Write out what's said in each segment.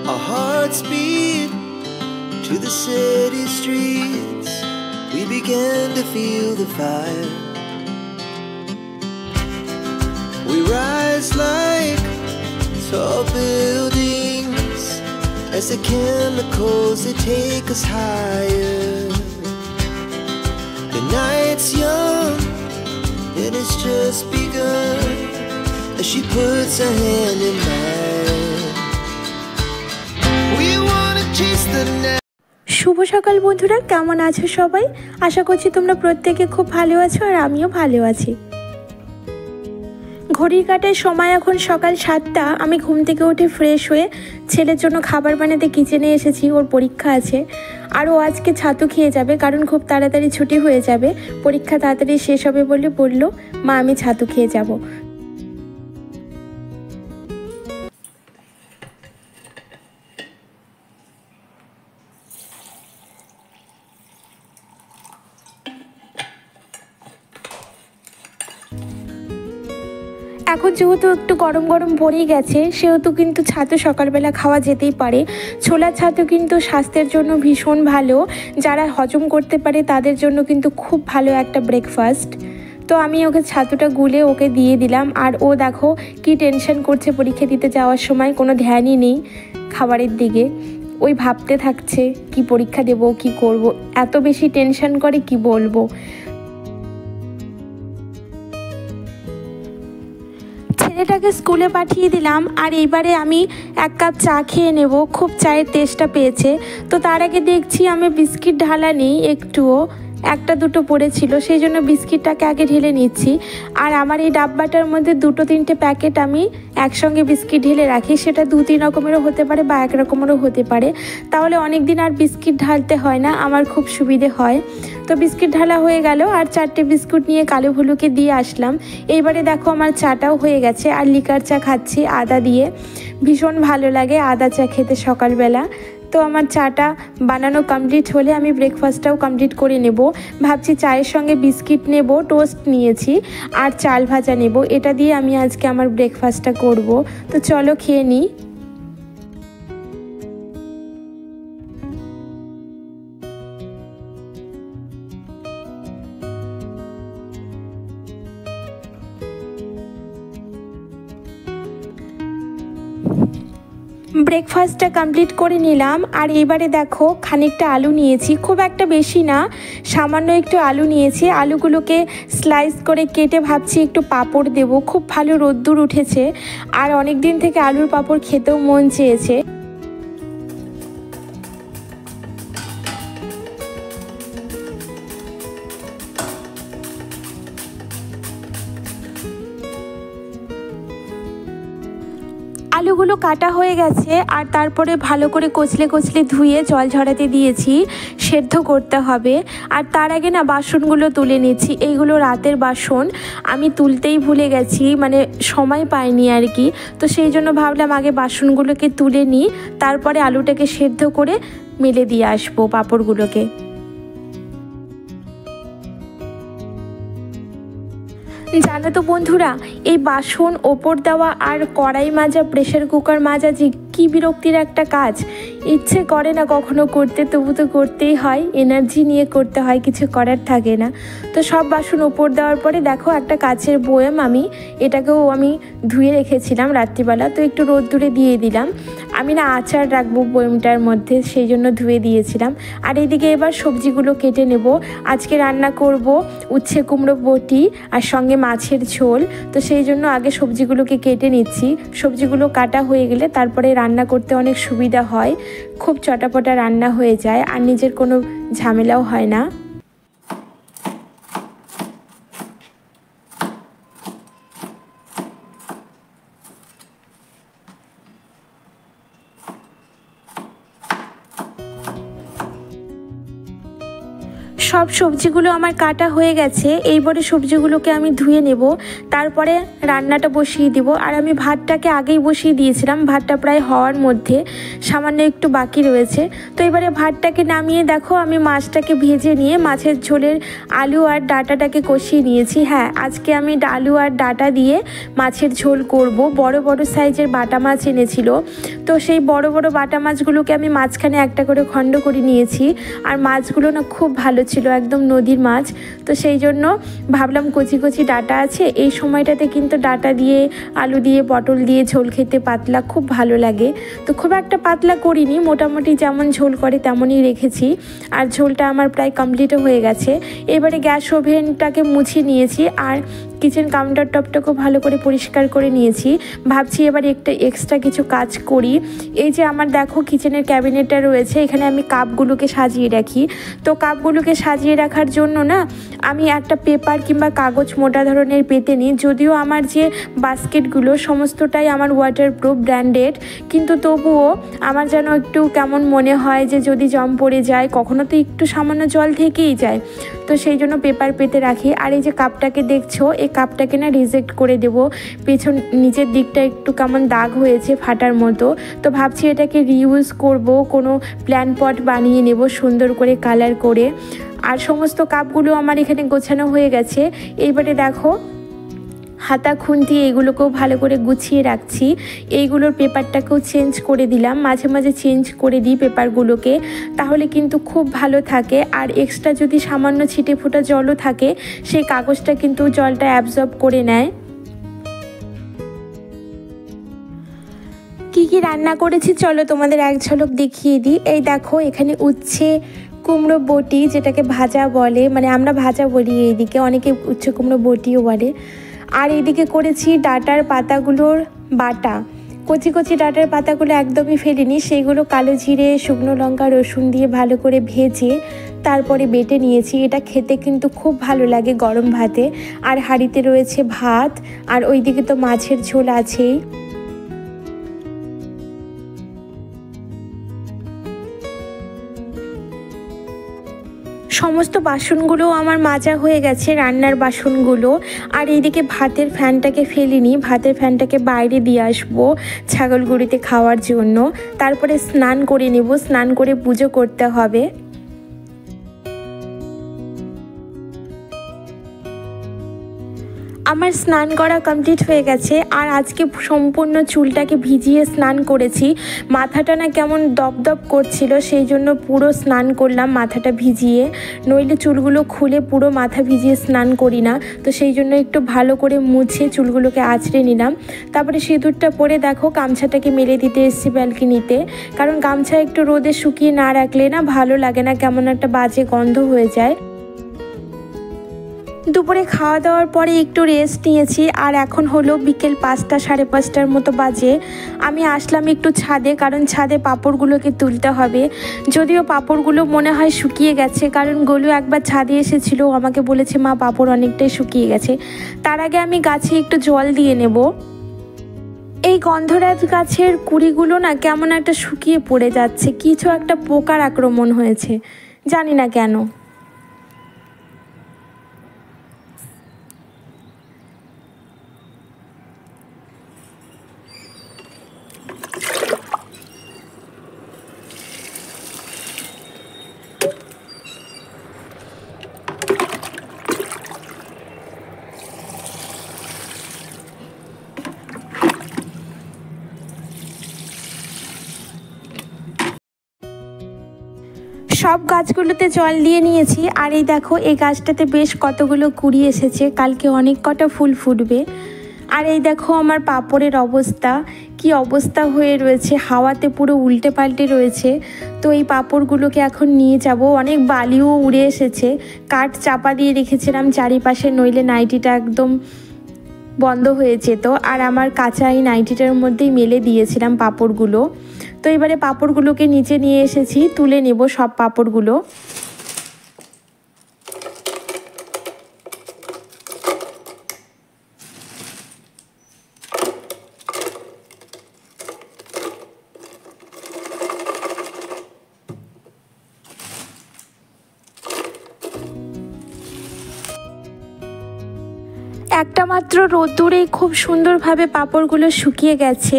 Our hearts beat to the city streets. We began to feel the fire. We rise like tall buildings as the chemicals they take us higher. The night's young and it's just begun as she puts her hand in mine. We wanna chase the night. শুভ সকাল বন্ধুরা, কেমন আছো সবাই? আশা করছি তোমরা প্রত্যেকে খুব ভালো আছো আর আমিও ভালো আছি। ঘড়ির কাঁটায় সময় এখন সকাল 7টা। আমি ঘুম থেকে উঠে ফ্রেশ হয়ে ছেলের জন্য খাবার বানাতে কিচেনে এসেছি। ওর পরীক্ষা আছে আর ও আজকে ছাতু খেয়ে যাবে, কারণ খুব তাড়াতাড়ি ছুটি হয়ে যাবে। পরীক্ষা তাড়াতাড়ি শেষ হবে বলে বললো, মা আমি ছাতু খেয়ে যাব। এখন যেহেতু একটু গরম গরম পড়েই গেছে, সেহেতু কিন্তু ছাতু সকালবেলা খাওয়া যেতেই পারে। ছোলার ছাতু কিন্তু স্বাস্থ্যের জন্য ভীষণ ভালো। যারা হজম করতে পারে তাদের জন্য কিন্তু খুব ভালো একটা ব্রেকফাস্ট। তো আমি ওকে ছাতুটা গুলে ওকে দিয়ে দিলাম। আর ও দেখো কি টেনশন করছে, পরীক্ষা দিতে যাওয়ার সময় কোনো ধ্যানই নেই খাবারের দিকে। ওই ভাবতে থাকছে কি পরীক্ষা দেব, কি করব, এত বেশি টেনশন করে কি বলবো। ছেলেটাকে স্কুলে পাঠিয়ে দিলাম আর এইবারে আমি এক কাপ চা খেয়ে নেব। খুব চায়ের টেস্টটা পেয়েছে। তো তার আগে দেখছি আমি বিস্কিট ঢালা নেই একটুও, একটা দুটো পড়েছিল, সেই জন্য বিস্কিটটাকে আগে ঢেলে নিচ্ছি। আর আমার এই ডাব্বাটার মধ্যে 2-3টে প্যাকেট আমি একসঙ্গে বিস্কিট ঢেলে রাখি। সেটা 2-3 রকমেরও হতে পারে বা এক রকমেরও হতে পারে, তাহলে অনেক দিন আর বিস্কিট ঢালতে হয় না, আমার খুব সুবিধে হয়। তো বিস্কিট ঢালা হয়ে গেল আর 4টে বিস্কুট নিয়ে কালো ভুলুকে দিয়ে আসলাম। এইবারে দেখো আমার চাটাও হয়ে গেছে আর লিকার চা খাচ্ছি আদা দিয়ে। ভীষণ ভালো লাগে আদা চা খেতে সকালবেলা। তো আমার চাটা বানানো কমপ্লিট হলে আমি ব্রেকফাস্টটাও কমপ্লিট করে নেব। ভাবছি চায়ের সঙ্গে বিস্কিট নেব, টোস্ট নিয়েছি আর চাল ভাজা নেব। এটা দিয়ে আমি আজকে আমার ব্রেকফাস্টটা করব। তো চলো খেয়ে নিই। ব্রেকফাস্টটা কমপ্লিট করে নিলাম। আর এবারে দেখো খানিকটা আলু নিয়েছি, খুব একটা বেশি না, সামান্য একটু আলু নিয়েছি। আলুগুলোকে স্লাইস করে কেটে ভাবছি একটু পাঁপড় দেব। খুব ভালো রোদ্দুর উঠেছে আর অনেক দিন থেকে আলুর পাঁপড় খেতেও মন চেয়েছে। আলুগুলো কাটা হয়ে গেছে আর তারপরে ভালো করে কচলে কচলে ধুয়ে জল ঝরাতে দিয়েছি, সেদ্ধ করতে হবে। আর তার আগে না বাসনগুলো তুলে নিচ্ছি। এইগুলো রাতের বাসন, আমি তুলতেই ভুলে গেছি, মানে সময় পাইনি আর কি। তো সেই জন্য ভাবলাম আগে বাসনগুলোকে তুলে নিই, তারপরে আলুটাকে সেদ্ধ করে মেলে দিয়ে আসবো পাঁপড়গুলোকে। জানো তো বন্ধুরা, এই বাসন ওপর দেওয়া আর কড়াই মাজা, প্রেশার কুকার মাজা যে কী বিরক্তির একটা কাজ। ইচ্ছে করে না কখনো করতে, তবু তো করতেই হয়, এনার্জি নিয়ে করতে হয়, কিছু করার থাকে না। তো সব বাসন ওপর দেওয়ার পরে দেখো একটা কাচের বয়াম, এটাকেও আমি ধুয়ে রেখেছিলাম রাত্রিবেলা, তো একটু রোদ্দুরে দিয়ে দিলাম। আমি না আচার রাখবো বয়ামটার মধ্যে, সেই জন্য ধুয়ে দিয়েছিলাম। আর এইদিকে এবার সবজিগুলো কেটে নেব। আজকে রান্না করব উচ্ছে কুমড়ো বটি আর সঙ্গে মাছের ঝোল। তো সেই জন্য আগে সবজিগুলোকে কেটে নিচ্ছি। সবজিগুলো কাটা হয়ে গেলে তারপরে রান্না করতে অনেক সুবিধা হয়, খুব চটাপটা রান্না হয়ে যায় আর নিজের কোনো ঝামেলাও হয় না। সব সবজিগুলো আমার কাটা হয়ে গেছে। এইবারে সবজিগুলোকে আমি ধুয়ে নেব, তারপরে রান্নাটা বসিয়ে দিব। আর আমি ভাতটাকে আগেই বসিয়ে দিয়েছিলাম, ভাতটা প্রায় হওয়ার মধ্যে, সামান্য একটু বাকি রয়েছে। তো এবারে ভাতটাকে নামিয়ে দেখো আমি মাছটাকে ভেজে নিয়ে মাছের ঝোলের আলু আর ডাঁটাটাকে কষিয়ে নিয়েছি। হ্যাঁ, আজকে আমি আলু আর ডাঁটা দিয়ে মাছের ঝোল করব। বড় বড় সাইজের বাটা মাছ এনেছিল, তো সেই বড় বড় বাটা মাছগুলোকে আমি মাঝখানে একটা করে খণ্ড করে নিয়েছি। আর মাছগুলো না খুব ভালো ছিল, একদম নদীর মাছ। তো সেই জন্য ভাবলাম কচি কচি ডাঁটা আছে, এই সময়টাতে কিন্তু ডাঁটা দিয়ে আলু দিয়ে পটল দিয়ে ঝোল খেতে পাতলা খুব ভালো লাগে। তো খুব একটা পাতলা করিনি, মোটামুটি যেমন ঝোল করে তেমনই রেখেছি। আর ঝোলটা আমার প্রায় কমপ্লিটও হয়ে গেছে। এবারে গ্যাস ওভেনটাকে মুছে নিয়েছি আর কিচেন কাউন্টার টপটাকেও ভালো করে পরিষ্কার করে নিয়েছি। ভাবছি এবার একটা এক্সট্রা কিছু কাজ করি। এই যে আমার দেখো কিচেনের ক্যাবিনেটটা রয়েছে, এখানে আমি কাপগুলোকে সাজিয়ে রাখি। তো কাপগুলোকে সাজিয়ে রাখার জন্য না আমি একটা পেপার কিংবা কাগজ মোটা ধরনের পেতে নিই। যদিও আমার যে বাস্কেটগুলো সমস্তটাই আমার ওয়াটারপ্রুফ ব্র্যান্ডেড, কিন্তু তবুও আমার যেন একটু কেমন মনে হয় যে যদি জং পড়ে যায়, কখনো তো একটু সামান্য জল থেকেই যায়, তো সেই জন্য পেপার পেতে রাখি। আর এই যে কাপটাকে দেখছো, এই কাপটাকে না রিজেক্ট করে দেব, পেছন নিচের দিকটা একটু কেমন দাগ হয়েছে ফাটার মতো। তো ভাবছি এটাকে রিইউজ করব, কোনো প্ল্যান্ট পট বানিয়ে নেব সুন্দর করে কালার করে। আর সমস্ত কাপগুলো আমার এখানে গোছানো হয়ে গেছে। এইবারে দেখো হাতা খুন্তি এগুলোকেও ভালো করে গুছিয়ে রাখছি। এইগুলোর পেপারটাকেও চেঞ্জ করে দিলাম, মাঝে মাঝে চেঞ্জ করে দিই পেপারগুলোকে, তাহলে কিন্তু খুব ভালো থাকে। আর এক্সট্রা যদি সামান্য ছিটে ফোটা জলও থাকে, সেই কাগজটা কিন্তু জলটা অ্যাবজর্ব করে নেয়। কি কি রান্না করেছি চলো তোমাদের এক ঝলক দেখিয়ে দিই। এই দেখো এখানে উচ্ছে কুমড়ো বটি, যেটাকে ভাজা বলে, মানে আমরা ভাজা বলি এইদিকে, অনেকে উচ্ছে কুমড়ো বটিও বলে। আর এইদিকে করেছি ডাঁটার পাতাগুলোর বাটা। কচি কচি ডাঁটার পাতাগুলো একদমই ফেলিনি, সেইগুলো কালো জিরে শুকনো লঙ্কা রসুন দিয়ে ভালো করে ভেজে তারপরে বেটে নিয়েছি। এটা খেতে কিন্তু খুব ভালো লাগে গরম ভাতে। আর হাঁড়িতে রয়েছে ভাত, আর ওইদিকে তো মাছের ঝোল আছেই। সমস্ত বাসনগুলো আমার মাজা হয়ে গেছে, রান্নার বাসনগুলো। আর এইদিকে ভাতের ফ্যানটাকে ফেলিনি, ভাতের ফ্যানটাকে বাইরে দিয়ে আসবো ছাগলগুড়িতে খাওয়ার জন্য। তারপরে স্নান করে নেব, স্নান করে পুজো করতে হবে। আমার স্নান করা কমপ্লিট হয়ে গেছে। আর আজকে সম্পূর্ণ চুলটাকে ভিজিয়ে স্নান করেছি। মাথাটা না কেমন দপদপ করছিল, সেই জন্য পুরো স্নান করলাম মাথাটা ভিজিয়ে, নইলে চুলগুলো খুলে পুরো মাথা ভিজিয়ে স্নান করি না। তো সেই জন্য একটু ভালো করে মুছে চুলগুলোকে আঁচড়ে নিলাম। তারপরে সিঁদুরটা পরে দেখো গামছাটাকে মেলে দিতে এসেছি ব্যালকনিতে, কারণ গামছা একটু রোদে শুকিয়ে না রাখলে না ভালো লাগে না, কেমন একটা বাজে গন্ধ হয়ে যায়। দুপুরে খাওয়া দাওয়ার পরে একটু রেস্ট নিয়েছি। আর এখন হলো বিকেল 5টা সাড়ে 5টার মতো বাজে। আমি আসলাম একটু ছাদে, কারণ ছাদে পাঁপড়গুলোকে তুলতে হবে। যদিও পাঁপড়গুলো মনে হয় শুকিয়ে গেছে, কারণ গোলু একবার ছাদে এসেছিল, আমাকে বলেছে মা পাঁপড় অনেকটাই শুকিয়ে গেছে। তার আগে আমি গাছে একটু জল দিয়ে নেব। এই গন্ধরাজ গাছের কুড়িগুলো না কেমন একটা শুকিয়ে পড়ে যাচ্ছে, কিছু একটা পোকার আক্রমণ হয়েছে, জানি না কেন। সব গাছগুলোতে জল দিয়ে নিয়েছি। আর এই দেখো এই গাছটাতে বেশ কতগুলো কুড়ি এসেছে, কালকে অনেক কটা ফুল ফুটবে। আর এই দেখো আমার পাঁপড়ের অবস্থা, কি অবস্থা হয়ে রয়েছে, হাওয়াতে পুরো উল্টে পাল্টে রয়েছে। তো এই পাঁপড়গুলোকে এখন নিয়ে যাব। অনেক বালিও উড়ে এসেছে, কাঠ চাপা দিয়ে রেখেছিলাম চারিপাশে, নইলে নাইটিটা একদম বন্ধ হয়ে যেত। আর আমার কাঁচা এই নাইটিটার মধ্যেই মেলে দিয়েছিলাম পাঁপড়গুলো। তো এবারে পাঁপড়গুলোকে নিচে নিয়ে এসেছি, তুলে নেব সব পাঁপড়গুলো। একটা মাত্র রোদ্দুরেই খুব সুন্দরভাবে পাঁপড়গুলো শুকিয়ে গেছে।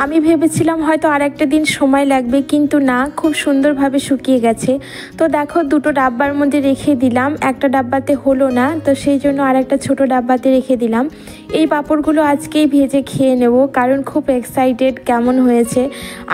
আমি ভেবেছিলাম হয়তো আর একটা দিন সময় লাগবে, কিন্তু না, খুব সুন্দরভাবে শুকিয়ে গেছে। তো দেখো, দুটো ডাব্বার মধ্যে রেখে দিলাম, একটা ডাব্বাতে হলো না, তো সেই জন্য আর একটা ছোটো ডাব্বাতে রেখে দিলাম। এই পাঁপড়গুলো আজকেই ভেজে খেয়ে নেব, কারণ খুব এক্সাইটেড কেমন হয়েছে।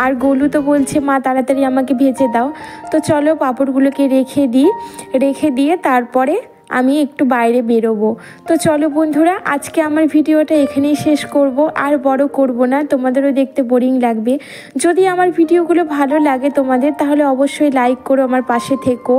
আর গোলু তো বলছে মা তাড়াতাড়ি আমাকে ভেজে দাও। তো চলো পাঁপড়গুলোকে রেখে দিয়ে তারপরে আমি একটু বাইরে বেরোবো। তো চলো বন্ধুরা, আজকে আমার ভিডিওটা এখানেই শেষ করব, আর বড় করব না, তোমাদেরও দেখতে বোরিং লাগবে। যদি আমার ভিডিওগুলো ভালো লাগে তোমাদের, তাহলে অবশ্যই লাইক করো, আমার পাশে থেকো।